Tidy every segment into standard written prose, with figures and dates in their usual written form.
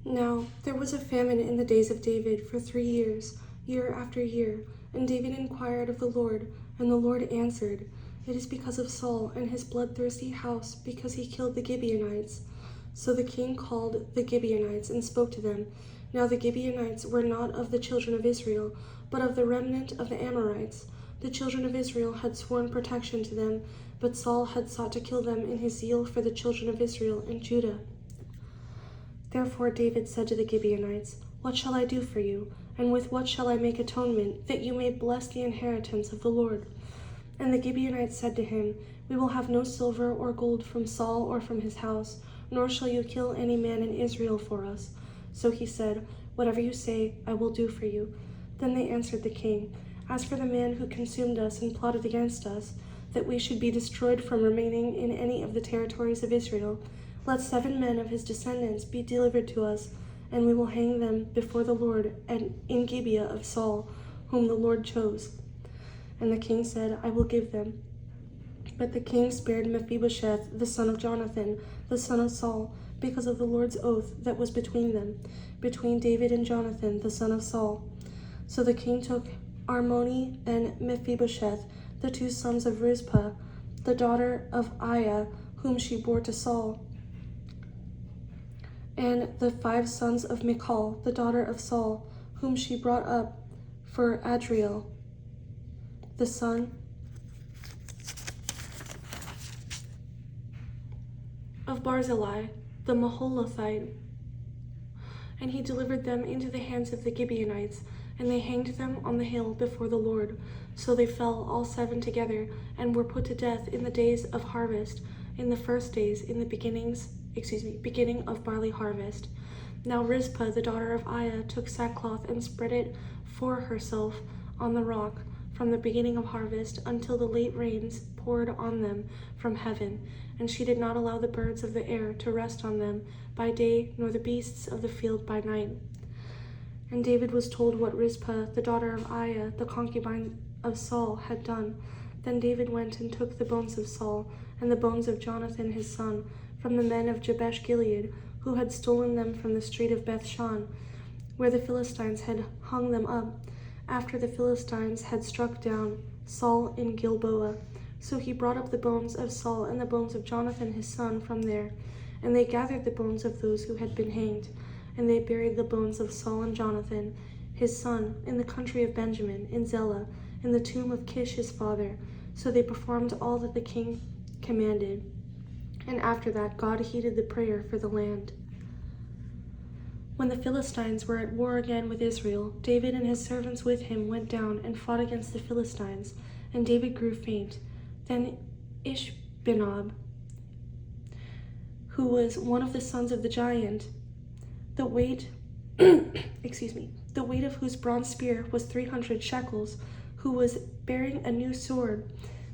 Now there was a famine in the days of David for 3 years, year after year. And David inquired of the Lord, and the Lord answered, "It is because of Saul and his bloodthirsty house, because he killed the Gibeonites." So the king called the Gibeonites and spoke to them. Now the Gibeonites were not of the children of Israel, but of the remnant of the Amorites. The children of Israel had sworn protection to them, but Saul had sought to kill them in his zeal for the children of Israel and Judah. Therefore David said to the Gibeonites, "What shall I do for you? And with what shall I make atonement, that you may bless the inheritance of the Lord?" And the Gibeonites said to him, "We will have no silver or gold from Saul or from his house, nor shall you kill any man in Israel for us." So he said, "Whatever you say, I will do for you." Then they answered the king, "As for the man who consumed us and plotted against us, that we should be destroyed from remaining in any of the territories of Israel, let 7 men of his descendants be delivered to us, and we will hang them before the Lord and in Gibeah of Saul, whom the Lord chose." And the king said, "I will give them." But the king spared Mephibosheth, the son of Jonathan, the son of Saul, because of the Lord's oath that was between them, between David and Jonathan, the son of Saul. So the king took Armoni and Mephibosheth, the 2 sons of Rizpah, the daughter of Aiah, whom she bore to Saul, and the 5 sons of Michal, the daughter of Saul, whom she brought up for Adriel, the son of Barzillai, the Maholathite. And he delivered them into the hands of the Gibeonites, and they hanged them on the hill before the Lord. So they fell all 7 together, and were put to death in the days of harvest, in the first days, in the beginning of barley harvest. Now Rizpah, the daughter of Aiah, took sackcloth and spread it for herself on the rock from the beginning of harvest until the late rains poured on them from heaven, and she did not allow the birds of the air to rest on them by day, nor the beasts of the field by night. And David was told what Rizpah, the daughter of Aiah, the concubine of Saul, had done. Then David went and took the bones of Saul and the bones of Jonathan his son from the men of Jabesh Gilead, who had stolen them from the street of Bethshan, where the Philistines had hung them up, after the Philistines had struck down Saul in Gilboa. So he brought up the bones of Saul and the bones of Jonathan his son from there, and they gathered the bones of those who had been hanged, and they buried the bones of Saul and Jonathan his son in the country of Benjamin, in Zelah, in the tomb of Kish his father. So they performed all that the king commanded. And after that God heeded the prayer for the land. When the Philistines were at war again with Israel, David and his servants with him went down and fought against the Philistines, and David grew faint. Then Ishbenob, who was one of the sons of the giant, the weight of whose bronze spear was 300 shekels, who was bearing a new sword,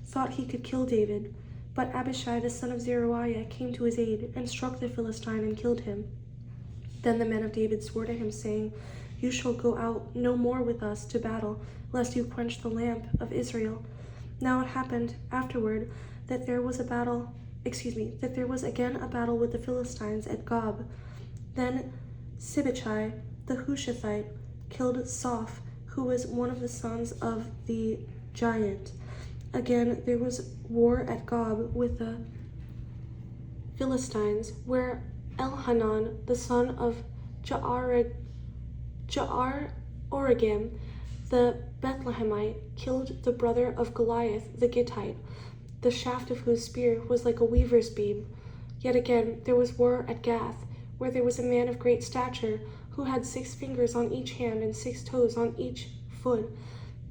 thought he could kill David. But Abishai the son of Zeruiah came to his aid, and struck the Philistine and killed him. Then the men of David swore to him, saying, "You shall go out no more with us to battle, lest you quench the lamp of Israel." Now it happened afterward that there was again a battle with the Philistines at Gob. Then Sibbechai the Hushathite killed Soph, who was one of the sons of the giant. Again there was war at Gob with the Philistines, where Elhanan, the son of Ja'ar-Oregim, the Bethlehemite, killed the brother of Goliath the Gittite, the shaft of whose spear was like a weaver's beam. Yet again there was war at Gath, where there was a man of great stature, who had 6 fingers on each hand and 6 toes on each foot,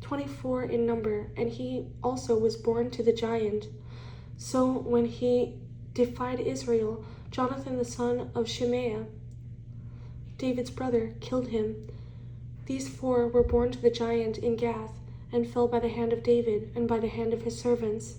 24 in number, and he also was born to the giant. So when he defied Israel, Jonathan the son of Shimea, David's brother, killed him. These 4 were born to the giant in Gath, and fell by the hand of David and by the hand of his servants.